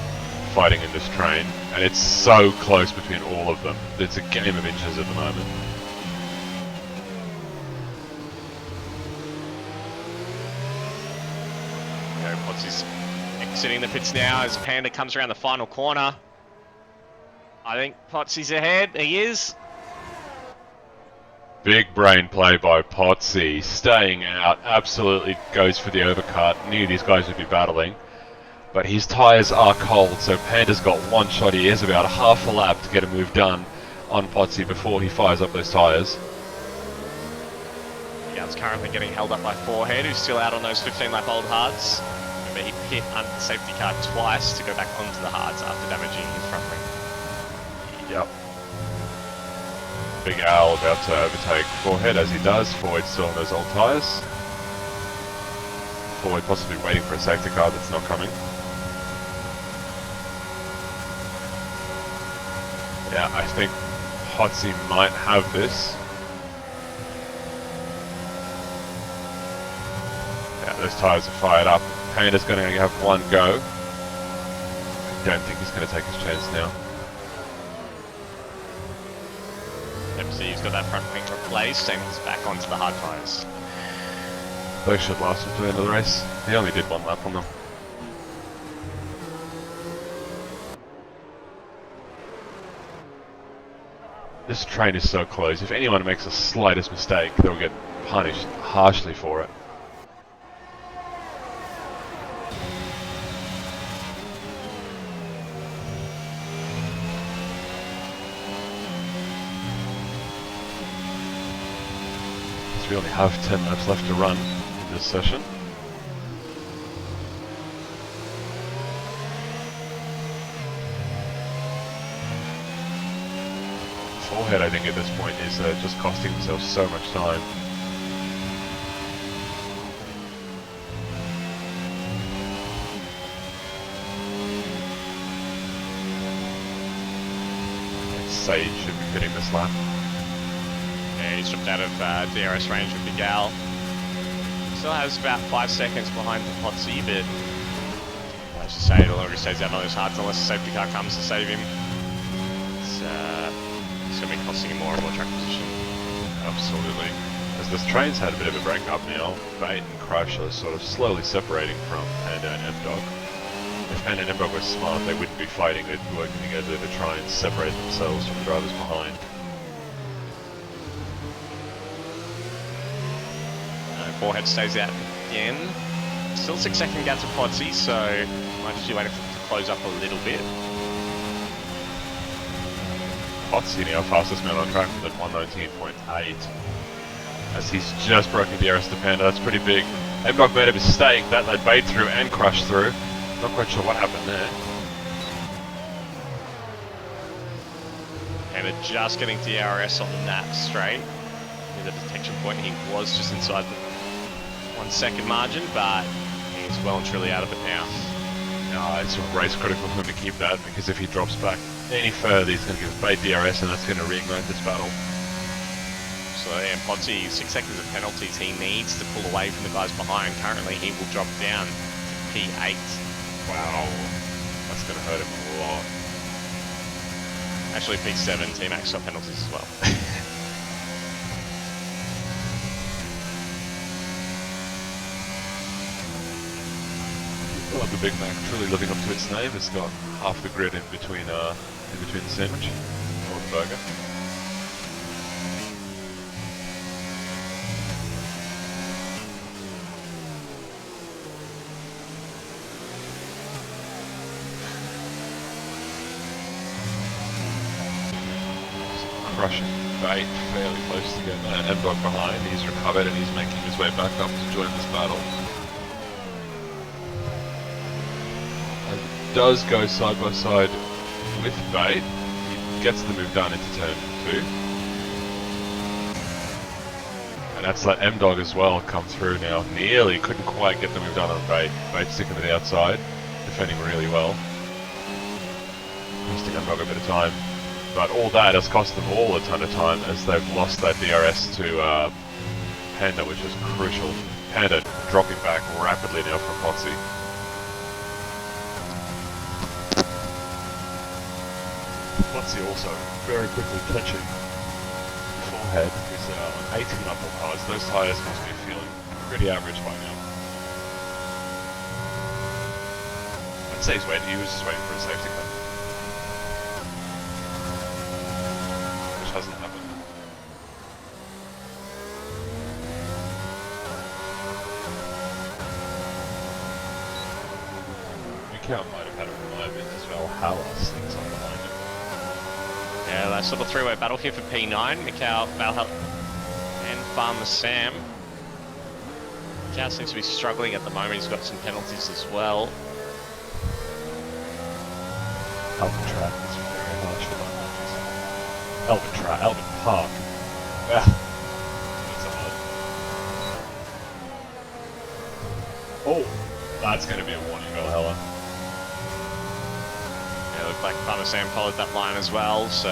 fighting in this train, and it's so close between all of them. It's a game of inches at the moment. Potsy's exiting the pits now as Panda comes around the final corner. I think Potsy's ahead. He is. Big brain play by Potsy, staying out, absolutely goes for the overcut. Knew these guys would be battling, but his tyres are cold, so Panda's got one shot. He has about half a lap to get a move done on Potsy before he fires up those tyres. Yeah, it's currently getting held up by Forehead, who's still out on those 15-lap old hards. Remember, he pit under the safety car twice to go back onto the hards after damaging his front wing. Yep. Big Al about to overtake Forehead as he does. Forehead still on those old tyres. Forehead possibly waiting for a safety car that's not coming. Yeah, I think Potsy might have this. Yeah, those tyres are fired up. Panda's going to have one go. I don't think he's going to take his chance now. Pepsi's got that front wing replaced and he's back onto the hard tyres. Those should last until the end of the race. He only did one lap on them. This train is so close. If anyone makes the slightest mistake, they'll get punished harshly for it. we only have 10 laps left to run in this session. Forehead, I think, at this point is just costing themselves so much time. Sage should be pitting this lap. Yeah, he's dropped out of DRS range with Big Al. Still has about 5 seconds behind the Potsy, but let's just say the longer he stays out on those hards, unless the safety car comes to save him, it's going to be costing him more and more track position. Absolutely. As this train's had a bit of a break up now, Bait and Crush are sort of slowly separating from Panda and M-Dog. If Panda and M-Dog were smart, they wouldn't be fighting, they'd be working together to try and separate themselves from the drivers behind. Forehead stays out again. Still 6 second gap to Potsy, so might just be waiting for him to close up a little bit. Potsy now fastest man on track with 119.8. As he's just broken DRS to Panda, that's pretty big. M-Dog made a mistake, that led Bait through and Crush through. Not quite sure what happened there. Panda just getting DRS on that straight. Near the detection point, he was just inside the 1 second margin, but he's well and truly out of it now. No, it's race critical for him to keep that, because if he drops back any further, he's going to give Bait DRS, and that's going to reignite this battle. So yeah, Potsy, 6 seconds of penalties he needs to pull away from the guys behind. Currently he will drop down to P8. Wow, that's going to hurt him a lot. Actually P7, T-Max got penalties as well. Well, the Big Mac truly living up to its name. It's got half the grid in between the sandwich or the burger. Crushing Bait fairly close to getting that M-Dog behind. He's recovered and he's making his way back up to join this battle. Does go side by side with Bait. He gets the move done into turn 2. And that's let M-Dog as well come through now. Nearly couldn't quite get the move done on Bait. Bait sticking to the outside, defending really well. Costing M-Dog a bit of time. But all that has cost them all a ton of time as they've lost that DRS to Panda, which is crucial. Panda dropping back rapidly now from Potsy. Potsy also very quickly catching Forehead, who's on 18 uphill cars. Those tyres must be feeling pretty average by now. I'd say he was just waiting for a safety car. Which hasn't happened. Mikau might have had a moment as well. Halas things on behind him. Yeah, that's sort of three-way battle here for P9. Mikau, Valhalla, and Farmer Sam. Mikau seems to be struggling at the moment. He's got some penalties as well. Alcatraz is very harsh for that. Albert Park. Yeah. That's a hard. Oh, that's going to be a warning, Valhalla. Yeah, looked like Farmer Sam followed that line as well, so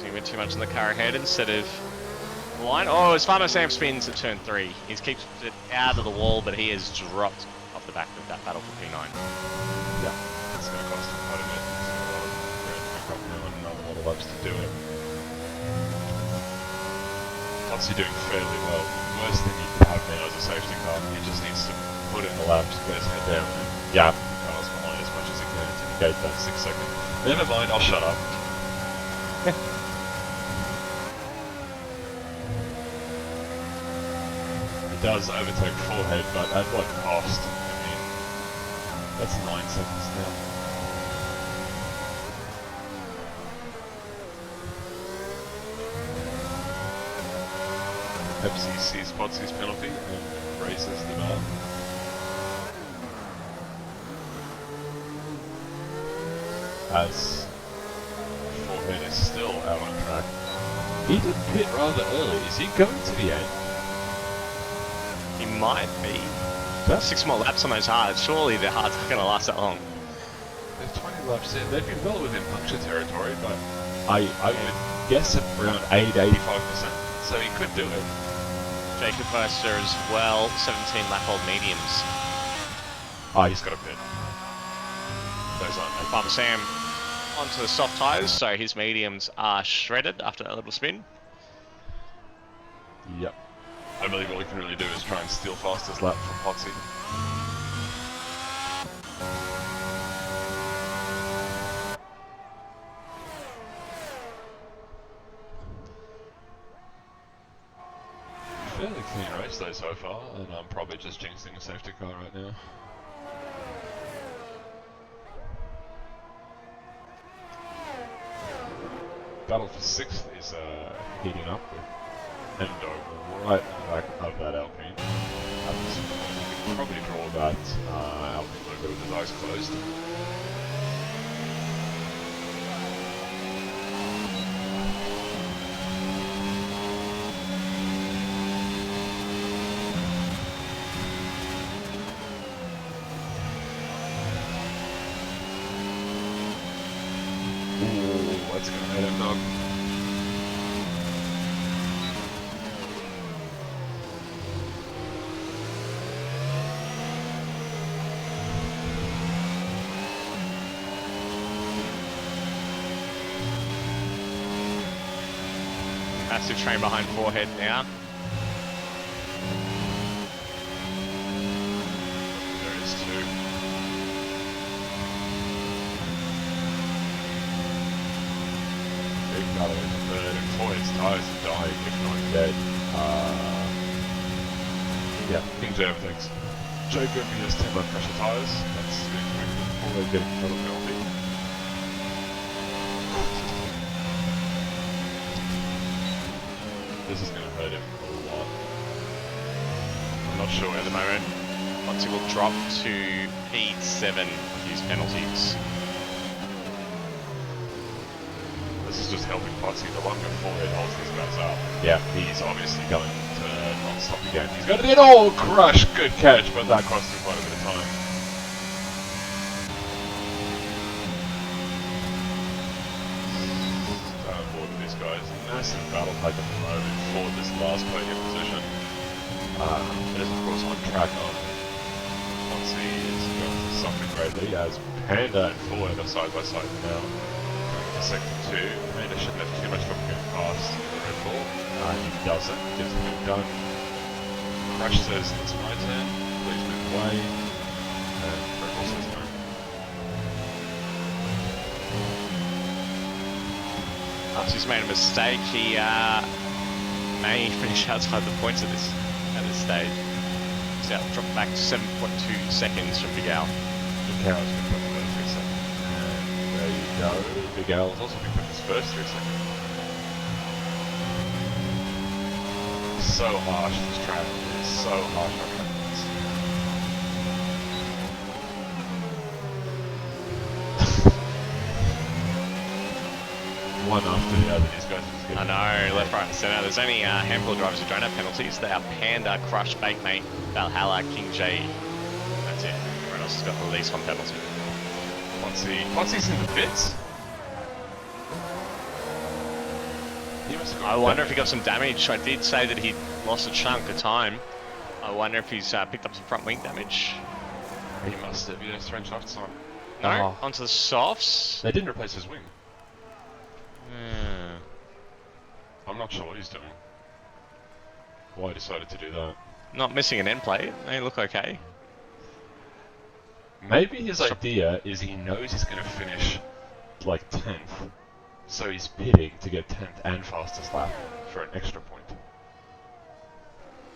he went too much in the car ahead instead of the line. Oh, as Farmer Sam spins at turn 3, he keeps it out of the wall, but he has dropped off the back of that battle for P9. Yeah, it's going to cost him quite a bit. Another lot of laps to do it. What's he doing fairly well? The worst thing he can have now is a safety car. He just needs to put in the laps, get his head down, and yap the cars behind as much as he can to negate that 6 second. Never mind, I'll shut up. He does overtake Forehead, but at what cost? I mean, that's 9 seconds now. Pepsi sees Potsy's penalty and raises the bar. As Forehead is still out on track. He did pit rather early. Is he going to the end? He might be. 6 more laps on those hards. Surely the hards aren't going to last that long. There's 20 laps in. They've been well within puncture territory, but I would guess at around 85%. So he could do it. Jacob Mercer as well. 17 lap old mediums. Ah, he's got a pit. Those aren't. Bump Sam onto the soft tyres, so his mediums are shredded after a little spin. Yep. I believe all we can really do is try and steal fastest lap from Potsy. Fairly clean race though so far, and I'm probably just jinxing a safety car right now. Battle for 6th is heating up with Endo right in the back of that Alpine. At this point, you can probably draw that Alpine logo with his eyes closed. Ooh, that's gonna hurt him, dog. Massive train behind Forehead now. There is 2. Big battle in the third, and Forehead's tyres are dying, if not dead. Yeah, King J overtakes. Jacob, he has 10 lap pressure tyres. That's expected. Forehead getting another penalty. This is going to hurt him a lot. I'm not sure at the moment. Once he will drop to P7 with his penalties. This is just helping Potsy. The longer Forehead holds these guys up. Yeah, he's obviously going to not stop again. He's going to get all crush. Good catch, but that cost him quite a bit of time. On board with these guys. Massive battle like at the moment for this last podium position. It is of course on track on. Potsy is going to suffer greatly as Panda and Forehead are side by side now. Sector 2, Panda shouldn't have too much trouble getting past the Red Bull. He doesn't, gets the move done. Crush says, it's my turn, please move away. And Red Bull says no. He's made a mistake. He may finish outside the points at this stage. He's out, dropped back to 7.2 seconds from Big Al. Big Al's been put in 3 seconds. And there you go. Big Al's also been put in his first 3 seconds. So harsh this track. It's so harsh on track. One after the other, these guys are just getting... I know, left, right and centre. There's only a handful of drivers who don't have penalties. They are Panda, Crush, Bakemate, Valhalla, King J. That's it. Everyone else has got at least 1 penalty. Potsy's in the pits? I wonder if he got some damage. I did say that he lost a chunk of time. I wonder if he's picked up some front wing damage. He must have. Yeah, strange softs on. No, onto the softs. They didn't replace his wing. I'm not sure what he's doing. Why he decided to do that. Not missing an end plate. They look okay. Maybe his idea is he knows he's going to finish like 10th, so he's pitting to get 10th and fastest lap for an extra point.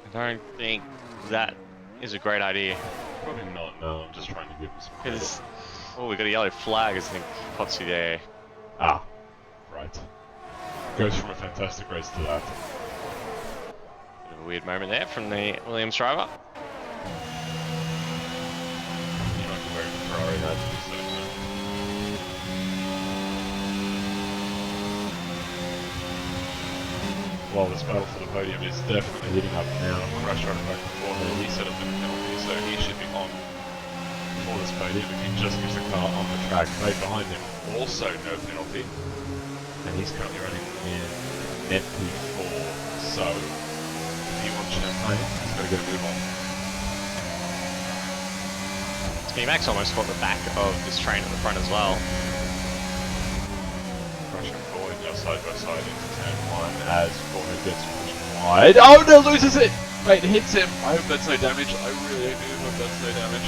I don't think that is a great idea. Probably not, no, I'm just trying to give him some credit. Oh, we got a yellow flag, I think, Potsy there. Ah, right. Goes from a fantastic race to that. weird moment there from the Williams driver. You might be wearing the Ferrari hat. While this battle for the podium is definitely heating up now, Crash running back and forth, he set up the penalty, so he should be on for this podium if he just gives the car on the track. Right behind him, also no penalty, and he's currently running in net P4, so if he wants champagne, he's got to get a move on. Max almost caught the back of this train at the front as well. Rushing forward now side by side into turn 1 as Forehead gets pushed wide. Oh no, loses it! Wait, hits him. I hope that's no damage. I really do hope that's no damage.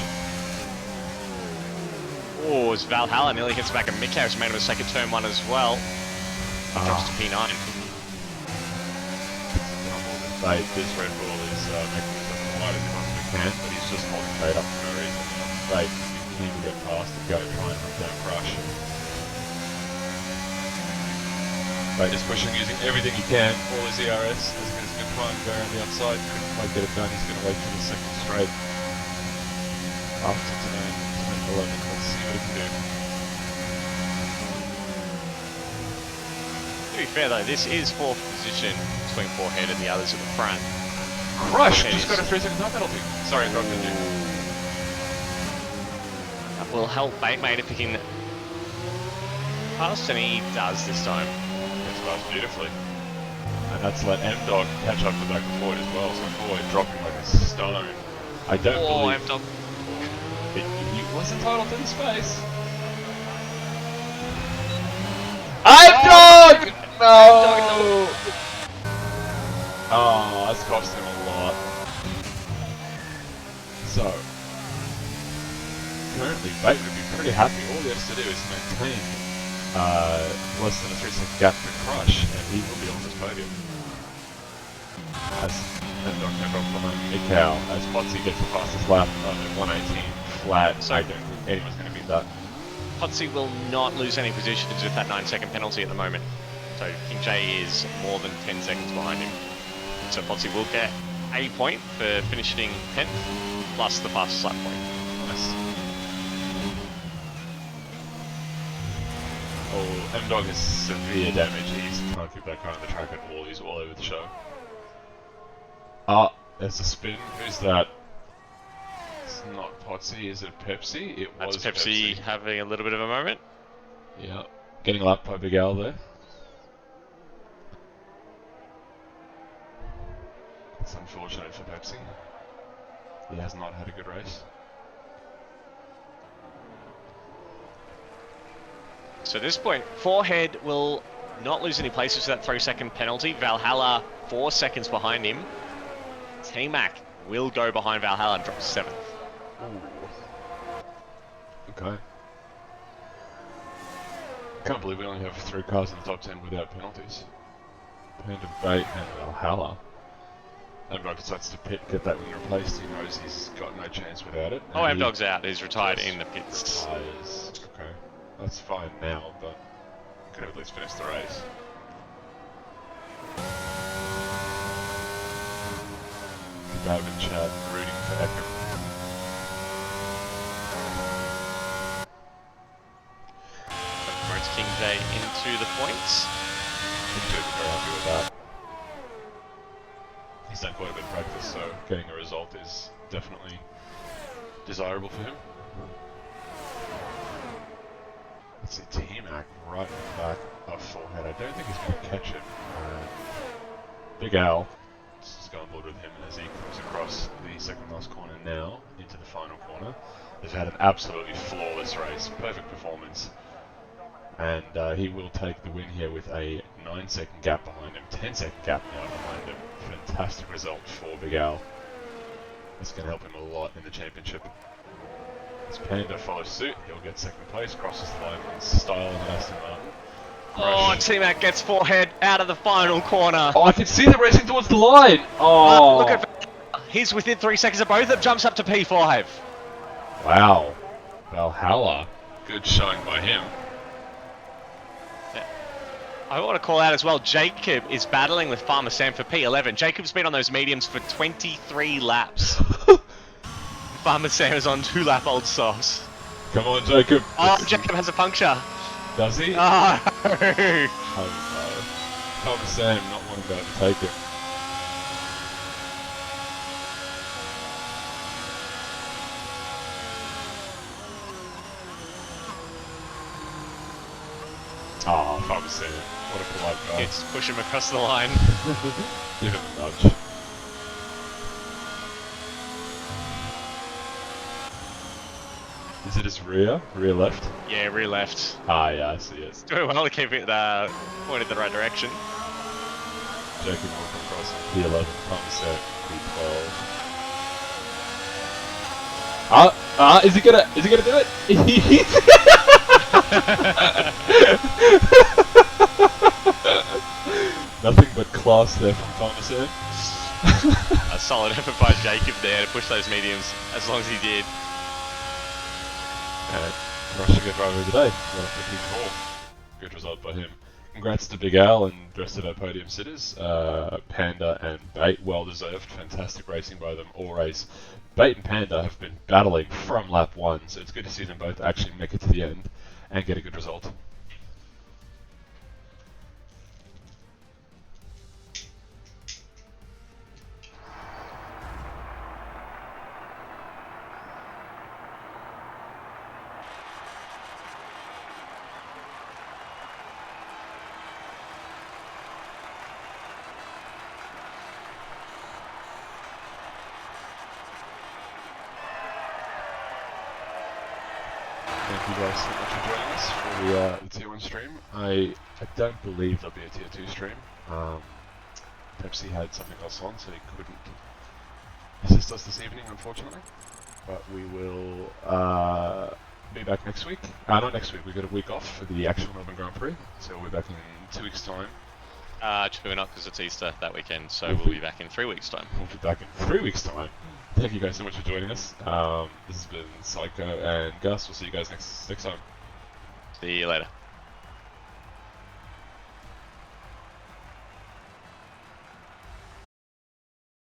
Oh, as Valhalla nearly hits back, and Mick Harris made a mistake at turn 1 as well. Drops to P9. Mate, this Red Bull is making himself as wide as he possibly can, but he's just holding straight up for no reason. Mate, he's keen to get past and go try and hunt down Crush. Mate is pushing using everything he can, all his ERS, as good as he can try and go around the outside, couldn't quite get it done, he's going to wait for the second straight. After turn 11, let's see what he can do. To be fair though, this is 4th position between Forehead and the others at the front. Crush just got a 3-second time penalty. Sorry, interrupted you. That will help Batemate if he can pass, and he does this time. Gets past beautifully. And that's let M-Dog catch up to back and forward as well, so forward dropping like a stone. I don't believe M-Dog. He was entitled to the space. M-Dog! No! Oh, that's cost him a lot. So, currently, Bate would be pretty happy. All he has to do is maintain less than a 3-second gap to Crush, and he will be on this podium. As M-Dog came up behind Mikau, as Potsy gets the fastest lap on 118 flat. So I don't think anyone's going to beat that. Potsy will not lose any positions with that 9-second penalty at the moment. So King J is more than 10 seconds behind him. So Potsy will get a point for finishing 10th, plus the fastest lap point. Nice. Oh, M-Dog has severe damage. He's can't keep that car on the track at all. He's all over the show. Ah, there's a spin. Who's that? It's not Potsy. Is it Pepsi? It was Pepsi having a little bit of a moment. Yeah. Getting lapped by Big Al there. It's unfortunate for Pepsi. He has not had a good race. So at this point, Forehead will not lose any places for that 3-second penalty. Valhalla 4 seconds behind him. T-Mac will go behind Valhalla and drop 7th. Ooh. Okay. Can't believe we only have 3 cars in the top 10 without penalties. Panda Bait and Valhalla. M-Dog decides to pit, get that wing replaced. He knows he's got no chance without it. Oh, M-Dog's out. He's retired in the pits. Retires. Okay. That's fine now, but could have at least finished the race. Kebab and Chad rooting for Echo. Promotes King J into the points. King J would be very happy with that. He's done quite a bit of practice, so getting a result is definitely desirable for him. Let's see, T-Mac right in the back of Forehead. I don't think he's going to catch him. Big Al just go on board with him as he comes across the second last corner now into the final corner. They've had an absolutely flawless race, perfect performance. And he will take the win here with a 9-second gap behind him, 10-second gap now behind him. Fantastic result for Big Al. This can help him a lot in the championship. As Panda follows suit, he'll get second place, crosses the line in style and Aston Martin. Oh, T-Mac gets Forehead out of the final corner. Oh, I can see them racing towards the line. Oh, look at he's within 3 seconds of both of them, jumps up to P5. Wow. Valhalla. Good showing by him. Yeah. I want to call out as well, Jacob is battling with Farmer Sam for P11. Jacob's been on those mediums for 23 laps. Farmer Sam is on 2-lap-old softs. Come on, Jacob. Oh, Jacob has a puncture. Does he? Oh. Oh no. Farmer Sam not wanting to overtake him. Oh, Farmer Sam. What a polite guy. It's push him across the line. Give him a nudge. Is it his rear? Rear left? Yeah, rear left. Ah, yeah, I see it. Doing well to keep it pointed the right direction. Jacob walking across P11, Farmer Sam, P12. Is he gonna do it? Nothing but class there from Farmer Sam. A solid effort by Jacob there to push those mediums as long as he did. And rushing the driver of the day. Got off the P4. Good result by him. Congrats to Big Al and the rest of our podium sitters. Panda and Bait, well deserved. Fantastic racing by them all race. Bait and Panda have been battling from lap 1, so it's good to see them both actually make it to the end and get a good result. Thank you guys so much for joining us for the Tier 1 stream. I don't believe there'll be a Tier 2 stream. Perhaps he had something else on, so he couldn't assist us this evening, unfortunately. But we will be back next week. Not next week, we've got a week off for the actual Melbourne Grand Prix, so we'll be back in 2 weeks' time. True enough, because it's Easter that weekend, so we'll be back in 3 weeks' time. We'll be back in 3 weeks' time. Thank you guys so much for joining us. This has been Psycho and Gus. We'll see you guys next time. See you later.